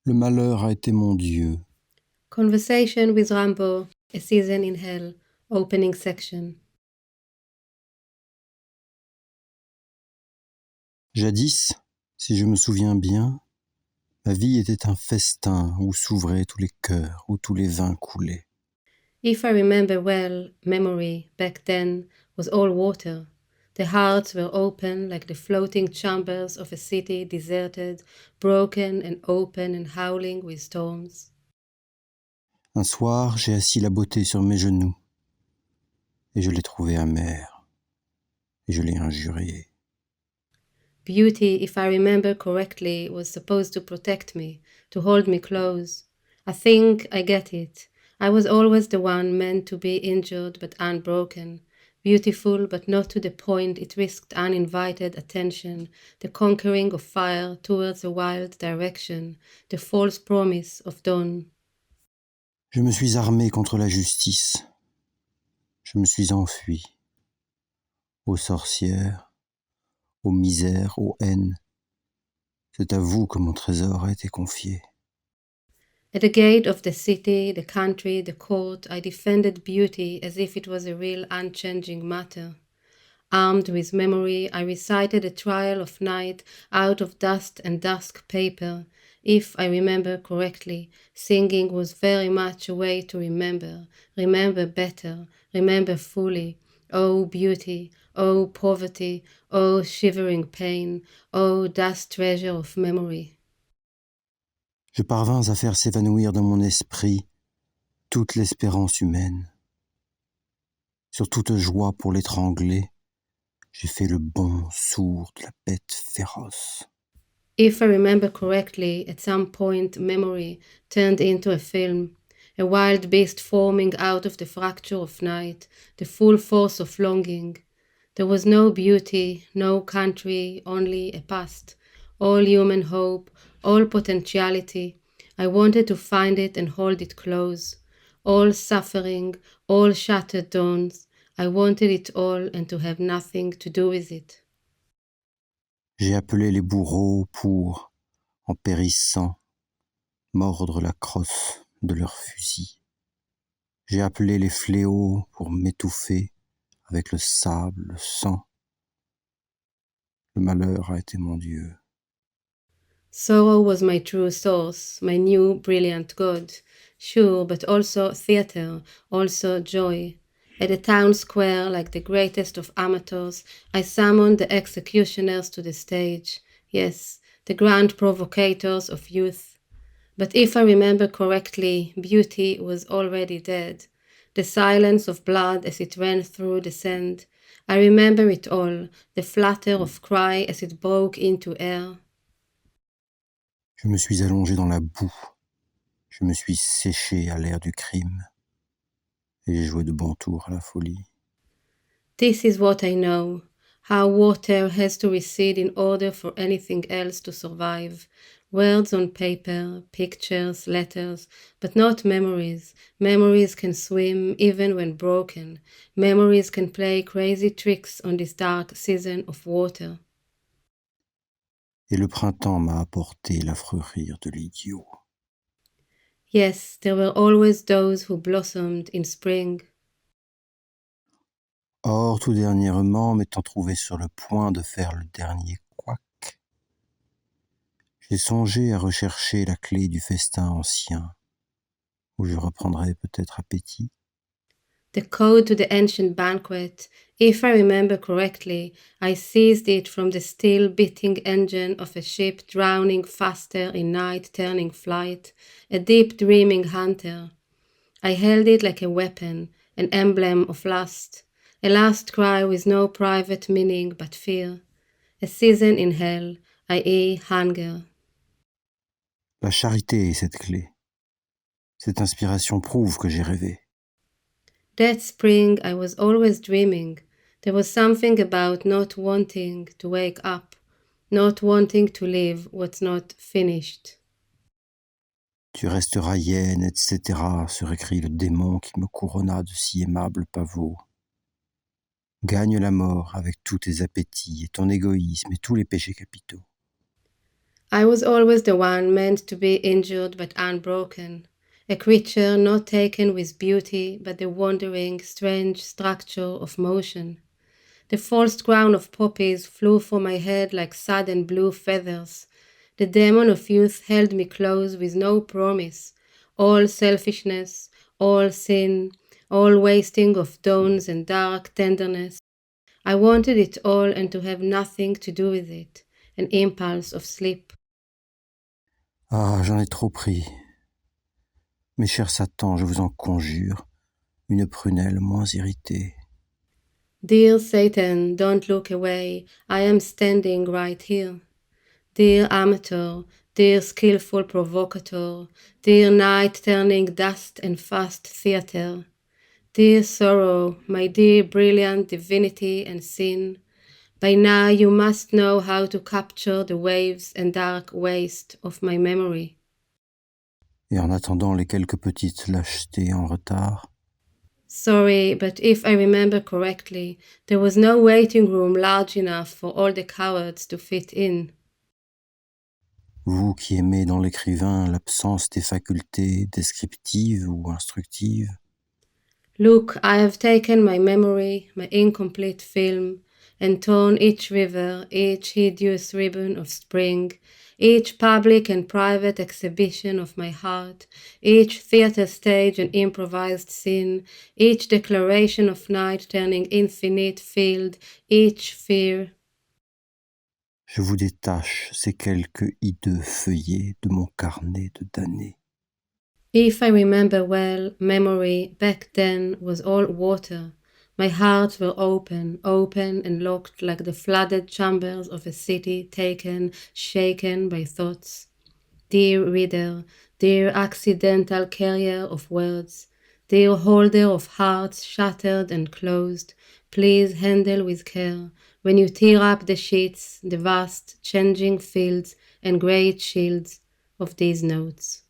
Le malheur a été mon Dieu. Conversation with Rambo, A Season in Hell, opening section. Jadis, si je me souviens bien, ma vie était un festin où s'ouvraient tous les cœurs, où tous les vins coulaient. If I remember well, memory, back then, was all water. The hearts were open like the floating chambers of a city deserted, broken and open and howling with storms. Un soir, j'ai assis la beauté sur mes genoux, et je l'ai trouvée amère, et je l'ai injuriée. Beauty, if I remember correctly, was supposed to protect me, to hold me close. I think I get it. I was always the one meant to be injured but unbroken, beautiful but not to the point it risked uninvited attention, the conquering of fire towards a wild direction, the false promise of dawn. Je me suis armé contre la justice. Je me suis enfui. Ô sorcières, aux misères, aux haines, c'est à vous que mon trésor a été confié. At the gate of the city, the country, the court, I defended beauty as if it was a real unchanging matter. Armed with memory, I recited a trial of night out of dust and dusk paper. If I remember correctly, singing was very much a way to remember, remember better, remember fully. Oh beauty, oh poverty, oh shivering pain, oh dust treasure of memory. Je parvins à faire s'évanouir dans mon esprit toute l'espérance humaine. Sur toute joie pour l'étrangler, j'ai fait le bond sourd de la bête féroce. If I remember correctly, at some point memory turned into a film, a wild beast forming out of the fracture of night, the full force of longing. There was no beauty, no country, only a past, all human hope, all potentiality. I wanted to find it and hold it close. All suffering, all shattered dawns. I wanted it all and to have nothing to do with it. J'ai appelé les bourreaux pour, en périssant, mordre la crosse de leurs fusils. J'ai appelé les fléaux pour m'étouffer avec le sable, le sang. Le malheur a été mon Dieu. Sorrow was my true source, my new brilliant God, sure, but also theatre, also joy. At a town square, like the greatest of amateurs, I summoned the executioners to the stage, yes, the grand provocators of youth. But if I remember correctly, beauty was already dead. The silence of blood as it ran through the sand. I remember it all, the flutter of cry as it broke into air. Je me suis allongé dans la boue. Je me suis séché à l'air du crime. Et j'ai joué de bons tours à la folie. This is what I know, how water has to recede in order for anything else to survive. Words on paper, pictures, letters, but not memories. Memories can swim even when broken. Memories can play crazy tricks on this dark season of water. Et le printemps m'a apporté l'affreux rire de l'idiot. Yes, there were always those who blossomed in spring. Or, tout dernièrement, m'étant trouvé sur le point de faire le dernier couac, j'ai songé à rechercher la clé du festin ancien, où je reprendrai peut-être appétit. The code to the ancient banquet, if I remember correctly, I seized it from the still beating engine of a ship drowning faster in night-turning flight, a deep dreaming hunter. I held it like a weapon, an emblem of lust, a last cry with no private meaning but fear, a season in hell, i.e. hunger. La charité est cette clé. Cette inspiration prouve que j'ai rêvé. That spring I was always dreaming. There was something about not wanting to wake up, not wanting to live what's not finished. Tu resteras hyène, etc., se récrie le démon qui me couronna de si aimables pavots. Gagne la mort avec tous tes appétits et ton égoïsme et tous les péchés capitaux. I was always the one meant to be injured but unbroken, a creature not taken with beauty but the wandering, strange structure of motion. The false crown of poppies flew from my head like sudden blue feathers. The demon of youth held me close with no promise. All selfishness, all sin, all wasting of dawns and dark tenderness. I wanted it all and to have nothing to do with it, an impulse of sleep. Ah, j'en ai trop pris. Mes chers Satan, je vous en conjure, une prunelle moins irritée. Dear Satan, don't look away, I am standing right here. Dear amateur, dear skillful provocateur, dear night turning dust and fast theatre, dear sorrow, my dear brilliant divinity and sin, by now you must know how to capture the waves and dark waste of my memory. Et en attendant les quelques petites lâchetés en retard, Sorry, but if I remember correctly, there was no waiting room large enough for all the cowards to fit in. vous qui aimez dans l'écrivain l'absence des facultés descriptives ou instructives, Look, I have taken my memory, my incomplete film, and torn each river, each hideous ribbon of spring, each public and private exhibition of my heart, each theatre stage and improvised scene, each declaration of night turning infinite field, each fear. je vous détache ces quelques hideux feuillets de mon carnet de damnés. If I remember well, memory back then was all water. My hearts were open, open and locked like the flooded chambers of a city taken, shaken by thoughts. Dear reader, dear accidental carrier of words, dear holder of hearts shattered and closed, please handle with care when you tear up the sheets, the vast changing fields and great shields of these notes.